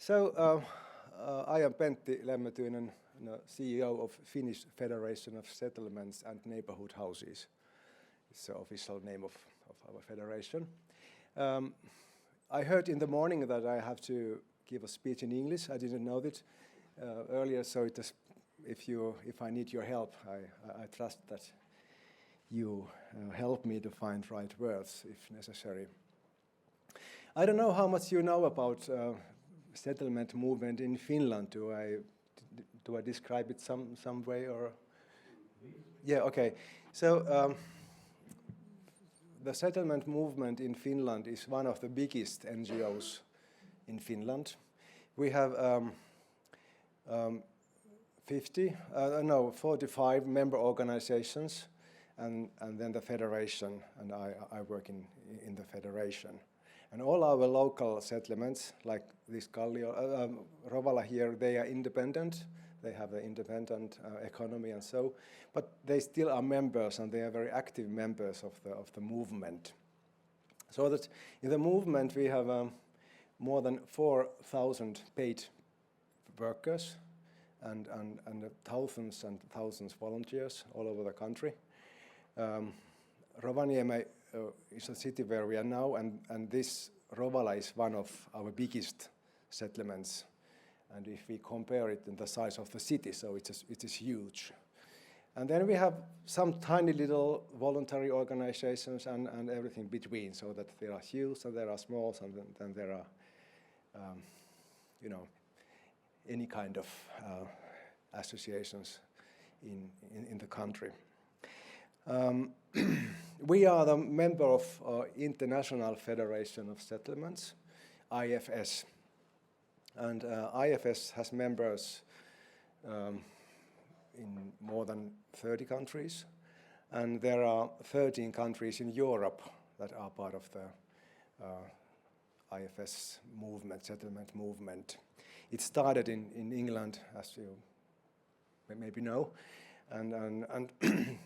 I am Pentti Lemmetyinen, CEO of Finnish Federation of Settlements and Neighborhood Houses. It's the official name of our federation. I heard in the morning that I have to give a speech in English. I didn't know that earlier, so it is, if I need your help, I trust that you help me to find right words if necessary. I don't know how much you know about settlement movement in Finland. Do I describe it some way or? Yeah, okay. So the settlement movement in Finland is one of the biggest NGOs in Finland. We have 45 member organizations, and then the federation, and I work in the federation. And all our local settlements, like this Kallio, Rovala here, they are independent. They have an independent economy and so, but they still are members, and they are very active members of the movement. So that in the movement we have more than 4,000 paid workers and thousands and thousands volunteers all over the country. Rovaniemi is a city where we are now, and this Rovala is one of our biggest settlements. And if we compare it in the size of the city, so it is huge. And then we have some tiny little voluntary organizations and everything between, so that there are huge and there are small, and then there are, any kind of associations in the country. We are the member of International Federation of Settlements, IFS. And IFS has members in more than 30 countries. And there are 13 countries in Europe that are part of the IFS movement, settlement movement. It started in England, as you maybe know. And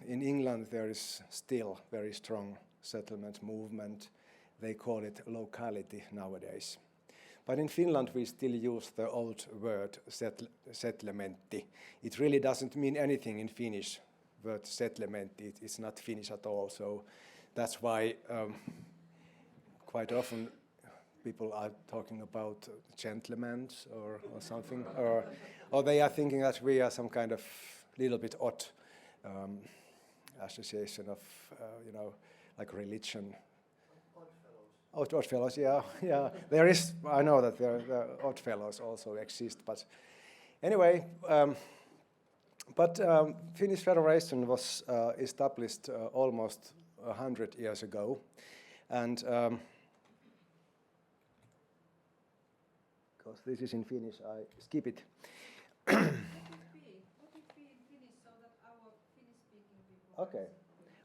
in England there is still very strong settlement movement. They call it locality nowadays. But in Finland we still use the old word settlementti. It really doesn't mean anything in Finnish, word settlementti. It's not Finnish at all, so that's why quite often people are talking about gentlemen or something, or they are thinking that we are some kind of little bit odd association of, like religion. Odd fellows, yeah. There is, I know that there odd fellows also exist, but anyway, Finnish Federation was established almost 100 years ago, and because this is in Finnish, I skip it.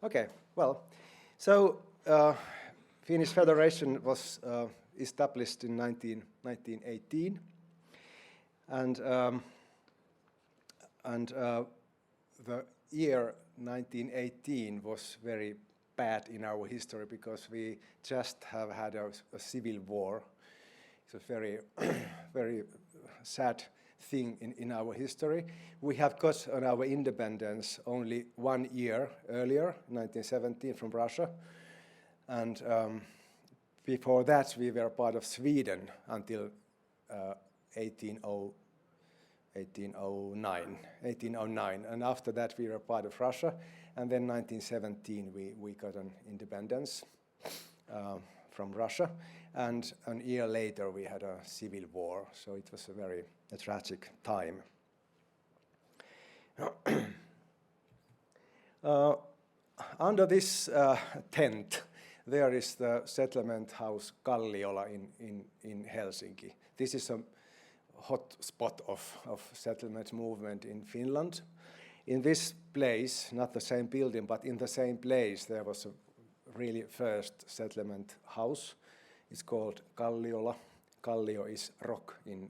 Okay. Well, so Finnish Federation was established in 1918, and the year 1918 was very bad in our history because we just have had a civil war. It's a very, very sad thing in our history. We have got our independence only 1 year earlier, 1917, from Russia. And before that, we were part of Sweden until 1809. And after that, we were part of Russia. And then 1917, we got an independence from Russia. And a year later, we had a civil war. So it was a tragic time. Under this tent, there is the settlement house Kalliola in Helsinki. This is a hot spot of settlement movement in Finland. In this place, not the same building, but in the same place, there was a really first settlement house. It's called Kalliola. Kallio is rock in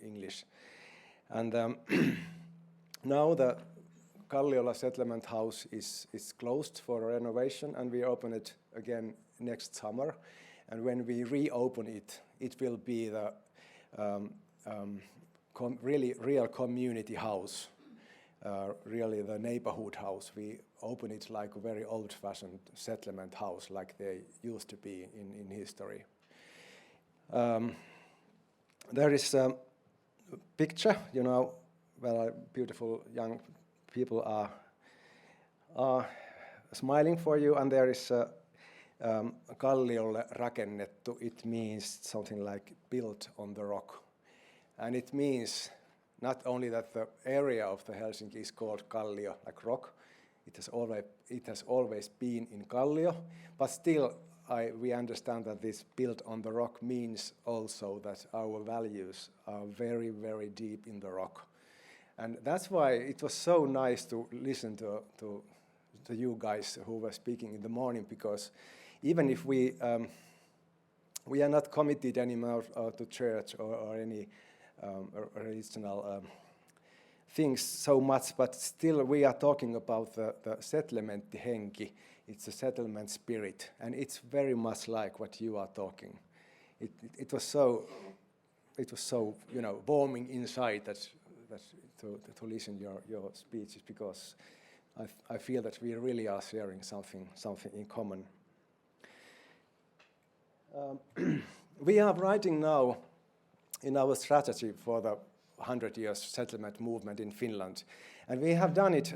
English. And now the Kalliola settlement house is closed for renovation, and we open it again next summer. And when we reopen it, it will be the really real community house, really the neighborhood house. We open it like a very old-fashioned settlement house, like they used to be in history. There is a picture, you know, where beautiful young people are smiling for you, and there is kalliolle rakennettu. It means something like built on the rock. And it means not only that the area of the Helsinki is called Kallio, like rock, it has always been in Kallio, but still we understand that this built on the rock means also that our values are very, very deep in the rock. And that's why it was so nice to listen to you guys who were speaking in the morning, because even if we are not committed anymore to church or any original things so much, but still we are talking about the settlementtihenki. It's a settlement spirit, and it's very much like what you are talking. It was so you know, warming inside that to listen your speeches, because I feel that we really are sharing something in common. We are writing now in our strategy for the 100 years settlement movement in Finland, and we have done it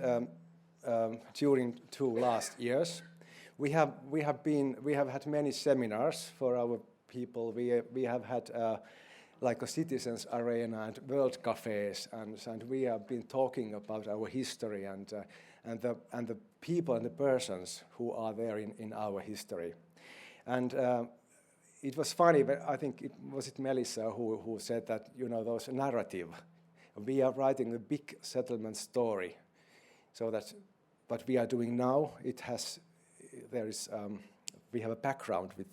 during 2 last years. We have had many seminars for our people. We have had like a citizens arena and world cafes, and we have been talking about our history and the people and the persons who are there in our history. And it was funny, but I think it was Melissa who said that, you know, those narrative. We are writing a big settlement story, so that what we are doing now, we have a background with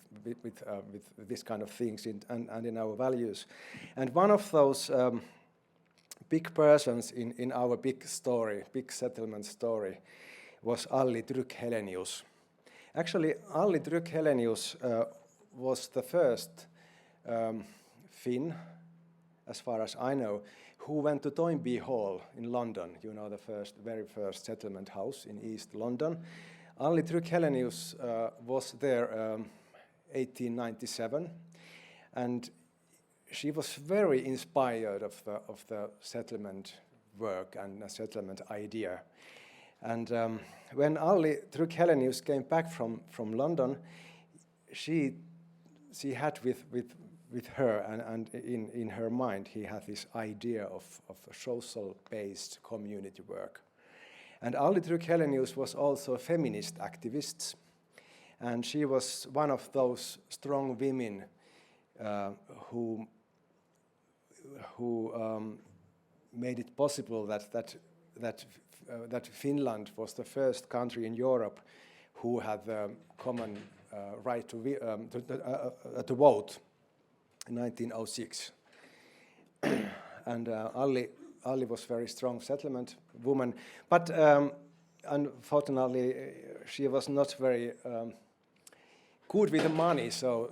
this kind of things and in our values. And one of those big persons in our big story, big settlement story, was Alli Trygg-Helenius. Actually, Alli Trygg-Helenius was the first Finn, as far as I know, who went to Toynbee Hall in London, you know, the very first settlement house in East London. Alli Trygg-Helenius was there 1897, and she was very inspired of the settlement work and the settlement idea. And when Alli Trygg-Helenius came back from London, she had with her and in her mind, he had this idea of social-based community work. And Alli Trygg-Helenius was also a feminist activist, and she was one of those strong women who made it possible that Finland was the first country in Europe who had the common right to vote in 1906. And Alli was a very strong settlement woman, but unfortunately she was not very good with the money, so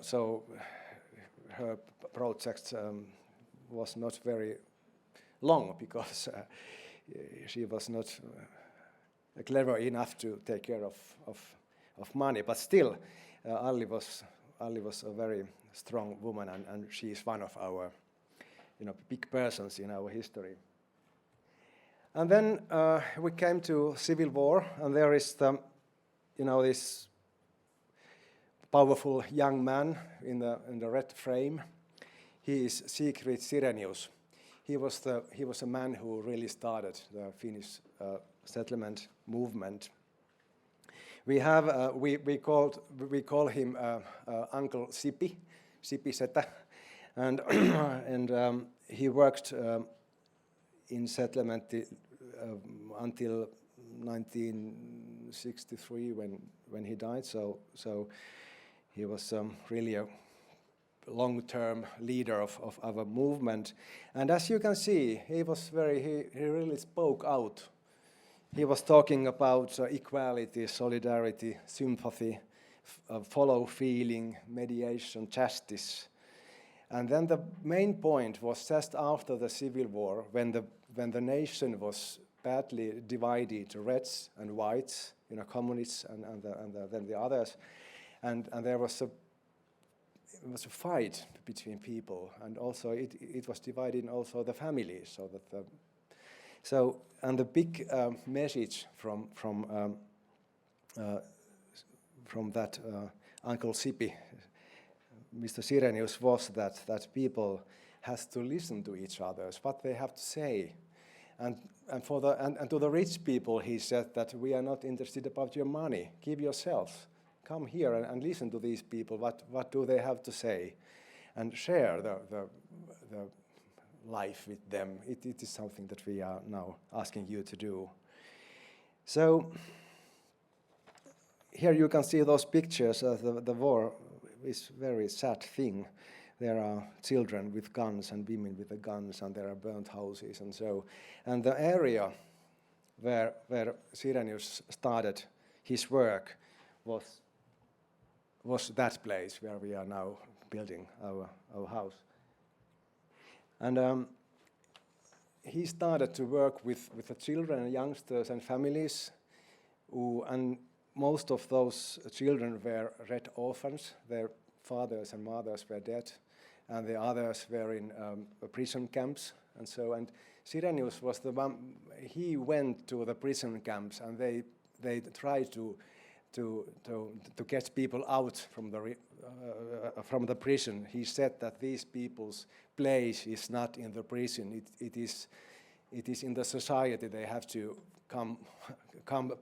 her project was not very long, because she was not clever enough to take care of money. But still, Alli was a very strong woman, and she is one of our, you know, big persons in our history. And then we came to Civil War, and there is this powerful young man in the red frame. He is Siegfried Sirenius. He was a man who really started the Finnish settlement movement. We call him Uncle Sipi Setä, and he worked in settlement until 1963 when he died. So he was really a long-term leader of our movement. And as you can see, he really spoke out. He was talking about equality, solidarity, sympathy, follow feeling, mediation, justice. And then the main point was just after the Civil War, when the nation was badly divided to reds and whites, communists and then the others, and there was a fight between people, and also it was dividing also the families, and the big message from that Uncle Sipi, Mr. Sirenius, was that people has to listen to each other, what they have to say, and to the rich people he said that we are not interested about your money, give yourselves, come here and listen to these people, what do they have to say, and share the life with them. It is something that we are now asking you to do. So here you can see those pictures of the war is a very sad thing. There are children with guns and women with the guns, and there are burnt houses and so. And the area where Sirenius started his work was that place where we are now building our house. And he started to work with the children and youngsters and families, and most of those children were red orphans. Their fathers and mothers were dead, and the others were in prison camps and so. And Sirenius was the one. He went to the prison camps, and they tried to get people out from the prison. He said that these people's place is not in the prison. It is in the society. They have to come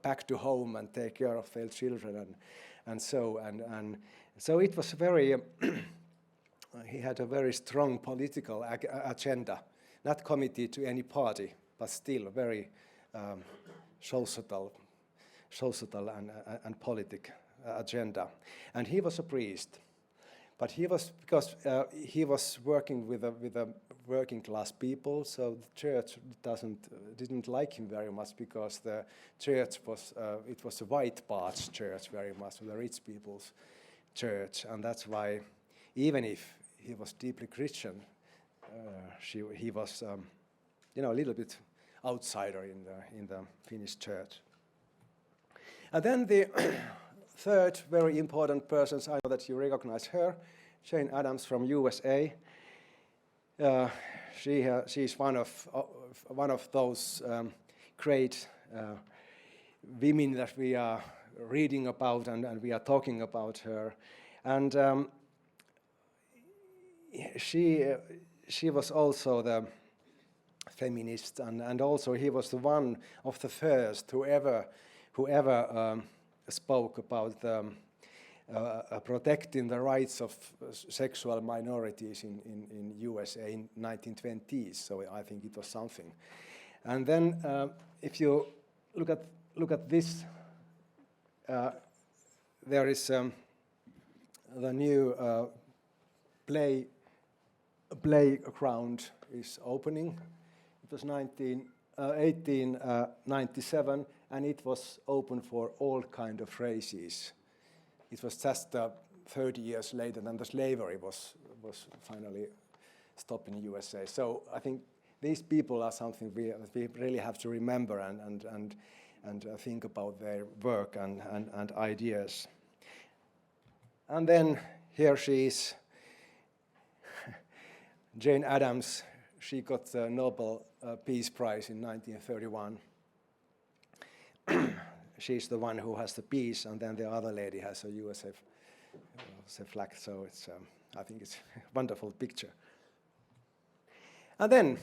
back to home and take care of their children and so. So it was very. He had a very strong political agenda, not committed to any party, but still very societal and politic agenda. And he was a priest, but because he was working with the working class people, so the church didn't like him very much, because the church was a white parts church very much, the rich people's church, and that's why even if he was deeply Christian, he was a little bit outsider in the Finnish church. And then the third very important person, I know that you recognize her, Jane Addams from USA. She's one of those great women that we are reading about, and we are talking about her. And she was also the feminist, and also he was the one of the first who ever spoke about protecting the rights of sexual minorities in USA in 1920s. So I think it was something. And then if you look at this, there is the new playground is opening. It was 1897, and it was open for all kind of races. It was just 30 years later than the slavery was finally stopped in USA. So I think these people are something we really have to remember and think about their work and ideas. And then here she is, Jane Addams. She got the Nobel Peace Prize in 1931. She's the one who has the peace, and then the other lady has a USA flag. So it's, I think it's a wonderful picture. And then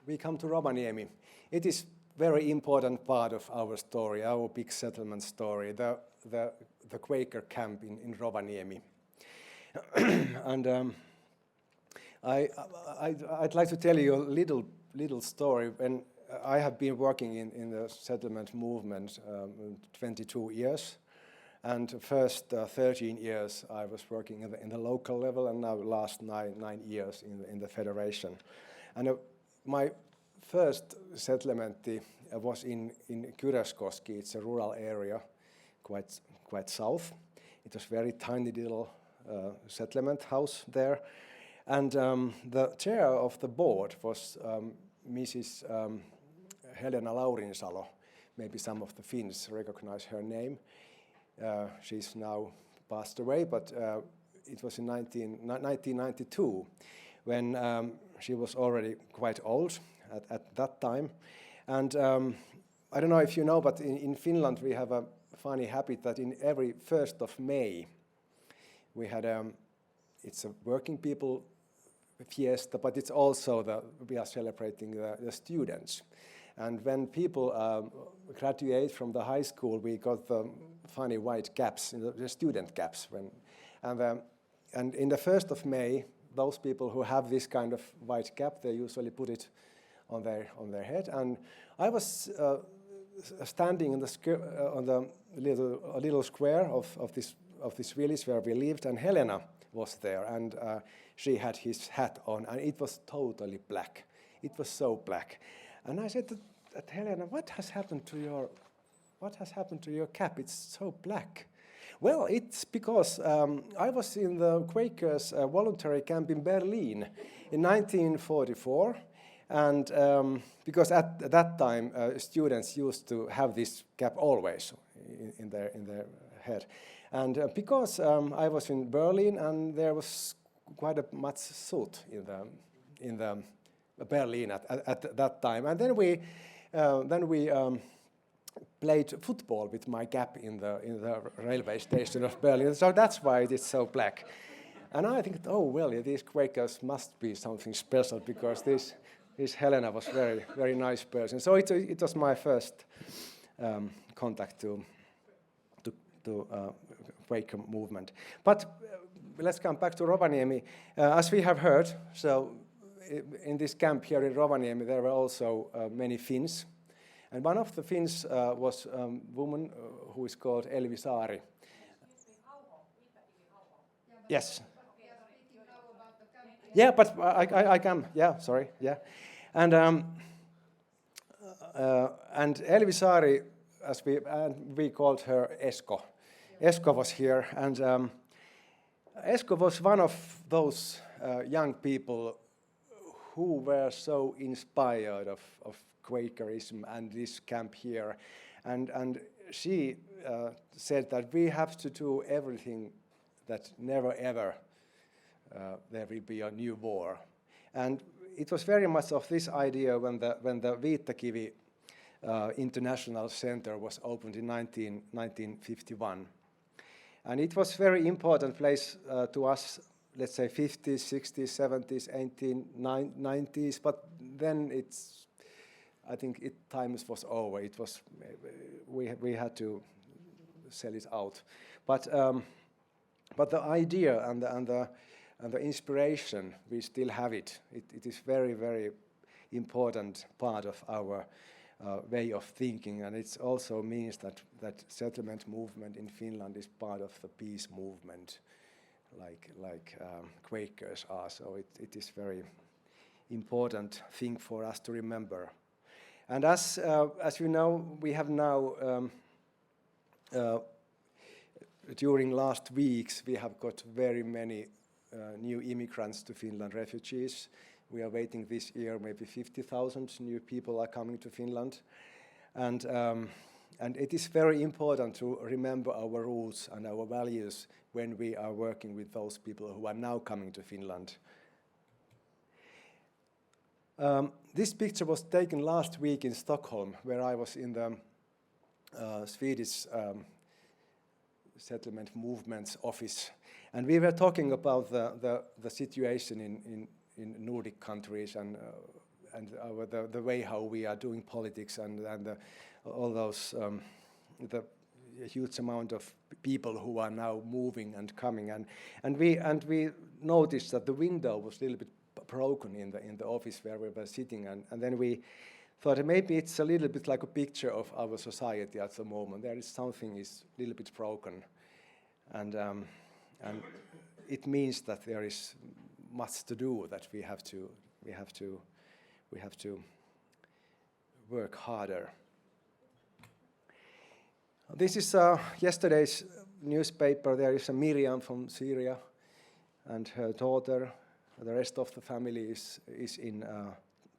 we come to Rovaniemi. It is very important part of our story, our big settlement story, the Quaker camp in Rovaniemi. And I'd like to tell you a little story. When I have been working in the settlement movement 22 years, and the first 13 years I was working in the local level, and now last nine years in the federation. And my first settlement was in Kyräskoski. It's a rural area, quite south, It was very tiny little settlement house there. And the chair of the board was Mrs. Helena Laurinsalo. Maybe some of the Finns recognize her name. She's now passed away, but it was in 1992 when she was already quite old at that time. And I don't know if you know, but in Finland we have a funny habit that in every 1st of May we had it's a working people fiesta, but it's also we are celebrating the students. And when people graduate from the high school, we got the funny white caps, the student caps. And in the 1st of May, those people who have this kind of white cap, they usually put it on their head. And I was standing in on the little square of this village where we lived, and Helena was there, and she had his hat on, and it was totally black. It was so black. And I said to Helena, what has happened to your cap? It's so black. Well, it's because I was in the Quakers voluntary camp in Berlin in 1944, and because at that time students used to have this cap always in their head, and because I was in Berlin and there was quite a much soot in the Berlin at that time, and then we played football with my cap in the railway station of Berlin, so that's why it is so black. And I think, oh well, these Quakers must be something special because this Helena was very nice person. So it was my first contact to Quaker movement. But let's come back to Rovaniemi. As we have heard, so in this camp here in Rovaniemi, there were also many Finns. And one of the Finns was a woman who is called Elvi Saari. Yes. Yeah, but I can. Yeah, sorry. Yeah, and Elvi Saari, as we called her Esko. Esko was here, and Esko was one of those young people who were so inspired of Quakerism and this camp here, and she said that we have to do everything that never ever there will be a new war. And it was very much of this idea when the Viittakivi International Center was opened in 1951. And it was a very important place to us, let's say 50s, 60s, 70s, 90s, but then I think times was over. It was we had to sell it out, but the idea and the inspiration, we still have it. It is very important part of our way of thinking, and it also means that settlement movement in Finland is part of the peace movement, like Quakers are. So it is very important thing for us to remember. And as you know, we have now during last weeks we have got very many new immigrants to Finland, refugees. We are waiting this year, maybe 50,000 new people are coming to Finland. And it is very important to remember our roots and our values when we are working with those people who are now coming to Finland. This picture was taken last week in Stockholm, where I was in the Swedish settlement movement's office. And we were talking about the situation in Nordic countries and the way how we are doing politics and all those the huge amount of people who are now moving and coming, and we noticed that the window was a little bit broken in the office where we were sitting, and then we thought maybe it's a little bit like a picture of our society at the moment. There is something is a little bit broken, and it means that there is much to do, that we have to Work harder. This is yesterday's newspaper there is a Miriam from Syria and her daughter. The rest of the family is in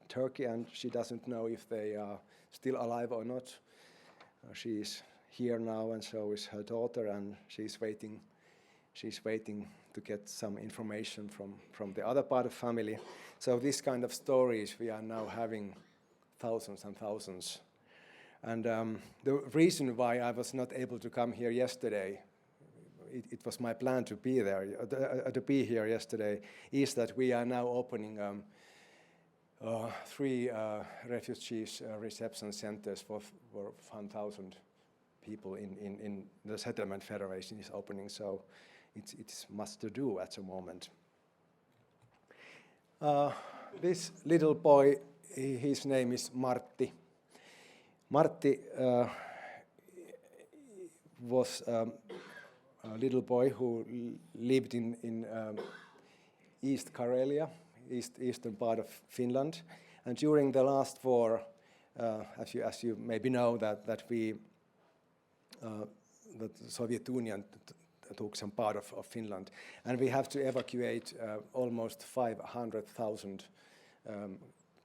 Turkey, and she doesn't know if they are still alive or not. She is here now, and so is her daughter, and she's waiting to get some information from the other part of family. So this kind of stories we are now having thousands and thousands. And the reason why I was not able to come here yesterday, it was my plan to be there, to be here yesterday, is that we are now opening 3 refugees reception centers for 1,000 people in the settlement federation is opening. So it's much to do at the moment. This little boy, his name is Martti. Martti was a little boy who lived in East Karelia, eastern part of Finland, and during the last war, as you maybe know, that the Soviet Union took some part of Finland, and we have to evacuate almost 500,000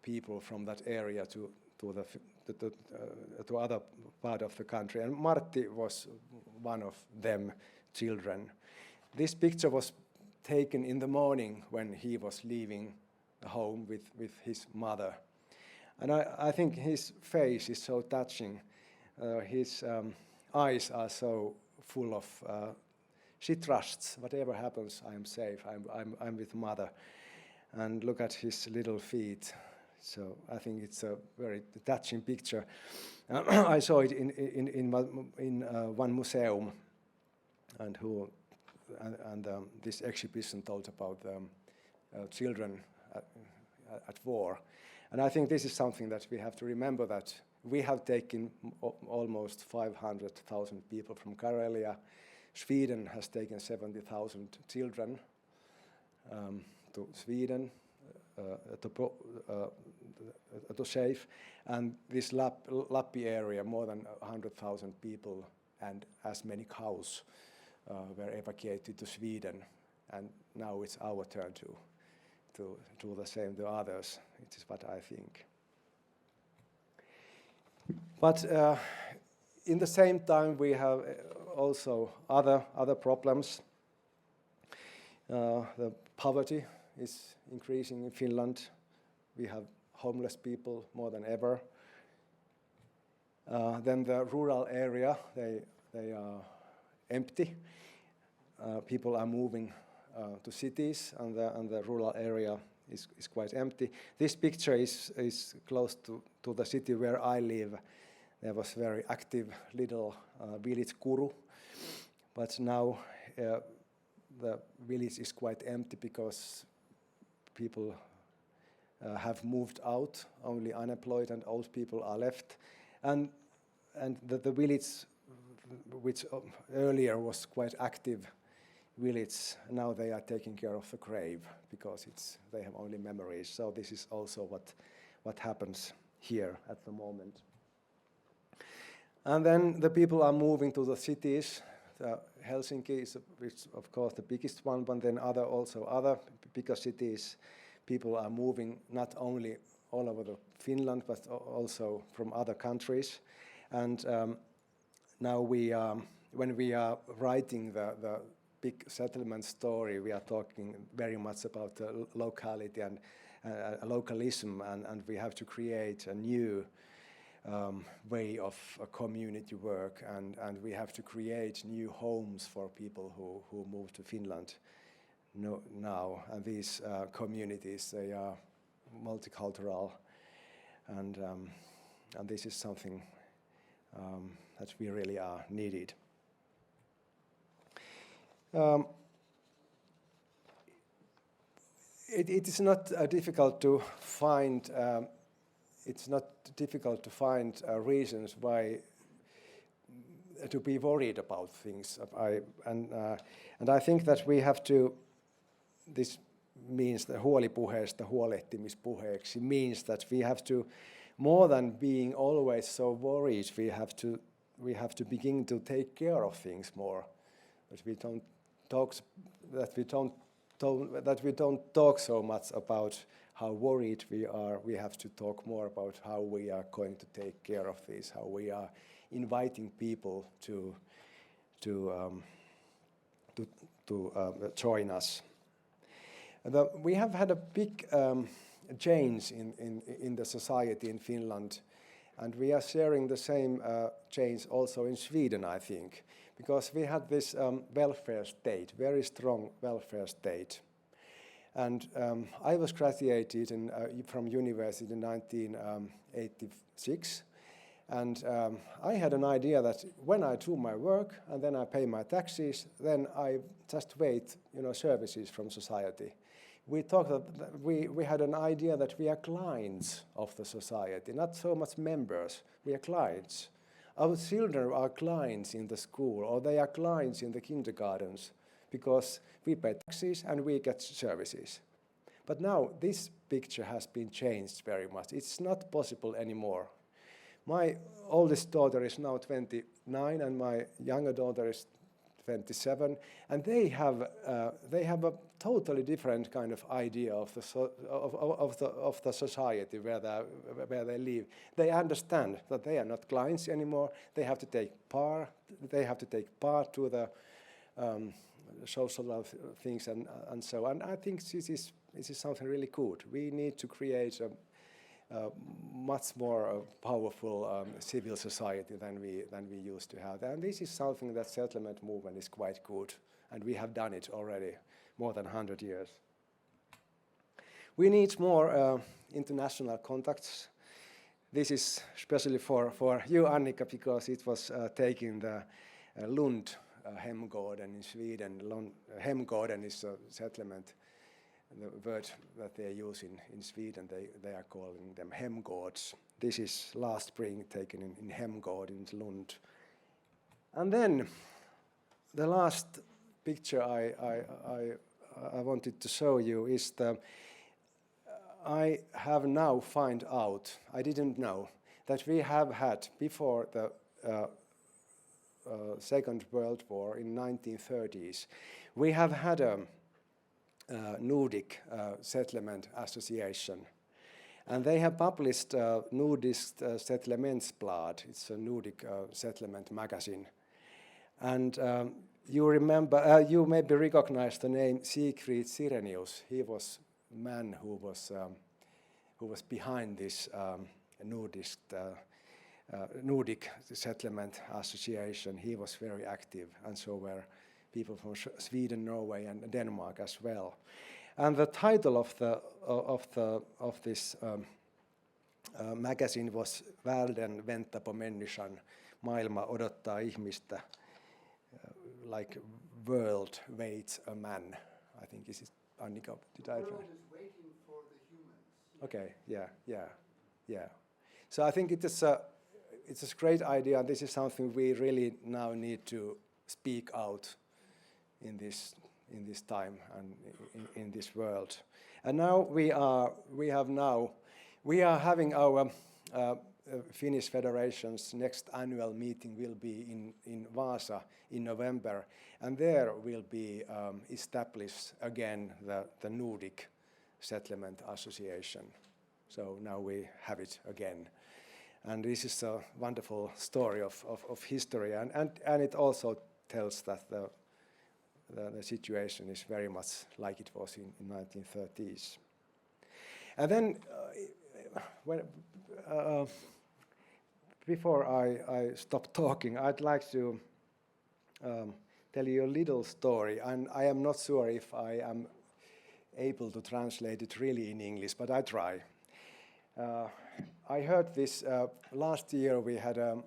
people from that area to other part of the country, and Martti was one of them children. This picture was taken in the morning when he was leaving home with his mother, and I think his face is so touching. His eyes are so full of she trusts whatever happens, I am safe. I'm with mother, and look at his little feet. So I think it's a very touching picture. I saw it in one museum, and this exhibition told about children at war. And I think this is something that we have to remember, that we have taken almost 500,000 people from Karelia. Sweden has taken 70,000 children to Sweden to save, and this Lappi area, more than 100,000 people and as many cows were evacuated to Sweden, and now it's our turn to do the same to others. It is what I think. But in the same time, we have also other problems. The poverty is increasing in Finland. We have homeless people more than ever. Then the rural area, they are empty. People are moving to cities, and the rural area is quite empty. This picture is close to the city where I live. There was very active little village Kuru, but now the village is quite empty because people have moved out. Only unemployed and old people are left, and the village, which earlier was quite active village, now they are taking care of the grave because they have only memories. So this is also what happens here at the moment. And then the people are moving to the cities. Helsinki is of course the biggest one, but then other bigger cities. People are moving not only all over Finland, but also from other countries. And now when we are writing the big settlement story, we are talking very much about locality and localism, and we have to create a new way of community work, and we have to create new homes for people who move to Finland now. And these communities, they are multicultural, and this is something that we really are needed. It is not difficult to find. It's not difficult to find reasons why to be worried about things. And I think that we have to. This means the huolipuheesta huolehtimispuheeksi means that we have to, more than being always so worried, we have to begin to take care of things more. But we don't talk that we don't talk so much about how worried we are. We have to talk more about how we are going to take care of this, how we are inviting people to join us. We have had a big change in the society in Finland, and we are sharing the same change also in Sweden, I think, because we had this welfare state, very strong welfare state. And I was graduated from university in 1986, and I had an idea that when I do my work and then I pay my taxes, then I just wait, services from society. We thought that we had an idea that we are clients of the society, not so much members. We are clients. Our children are clients in the school, or they are clients in the kindergartens, because we pay taxes and we get services. But now this picture has been changed very much. It's not possible anymore. My oldest daughter is now 29 and my younger daughter is 27, and they have a totally different kind of idea of the society where they live. They understand that they are not clients anymore. They have to take part. They have to take part to the social things and so on. I think this is something really good. We need to create a much more powerful civil society than we used to have. And this is something that settlement movement is quite good, and we have done it already more than 100 years. We need more international contacts. This is especially for you, Annika, because it was taking the Lund Hemgården in Sweden. Hemgården is a settlement. The word that they use in Sweden, they are calling them hemgårds. This is last spring taken in Hemgård in Lund. And then the last picture I wanted to show you is I have now found out, I didn't know, that we have had, before the Second World War in 1930s, we have had a Nordic Settlement Association, and they have published Nordisk Settlementsblad. It's a Nordic settlement magazine, and you maybe recognize the name Siegfried Sirenius. He was a man who was behind this Nordic Settlement Association. He was very active, and so were people from Sweden, Norway, and Denmark as well. And the title of this magazine was Världen väntar på människan, maailma odottaa ihmistä, like world waits a man. I think this is Annika. Did I? The world is waiting for the humans. Okay. Yeah. So I think it's a great idea, and this is something we really now need to speak out in this time and in this world. And now we are having our Finnish Federation's next annual meeting will be in Vaasa in November, and there will be established again the Nordic Settlement Association. So now we have it again. And this is a wonderful story of history, and it also tells that the situation is very much like it was in 1930s. And then, before I stop talking, I'd like to tell you a little story, and I am not sure if I am able to translate it really in English, but I try. I heard this last year. We had an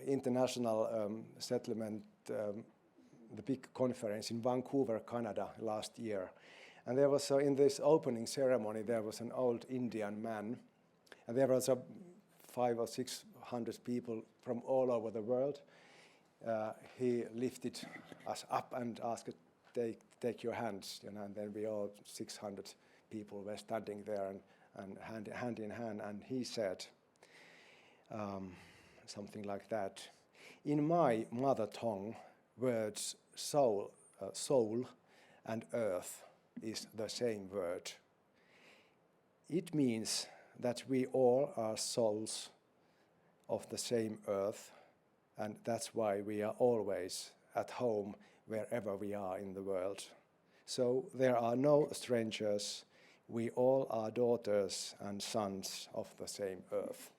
international settlement, the big conference in Vancouver, Canada, last year. And there was, in this opening ceremony, there was an old Indian man, and there was 500 or 600 people from all over the world. He lifted us up and asked, take your hands, and then we all 600 people were standing there and hand in hand, and he said something like that: in my mother tongue, words soul and earth is the same word. It means that we all are souls of the same earth, and that's why we are always at home wherever we are in the world. So there are no strangers. We all are daughters and sons of the same earth.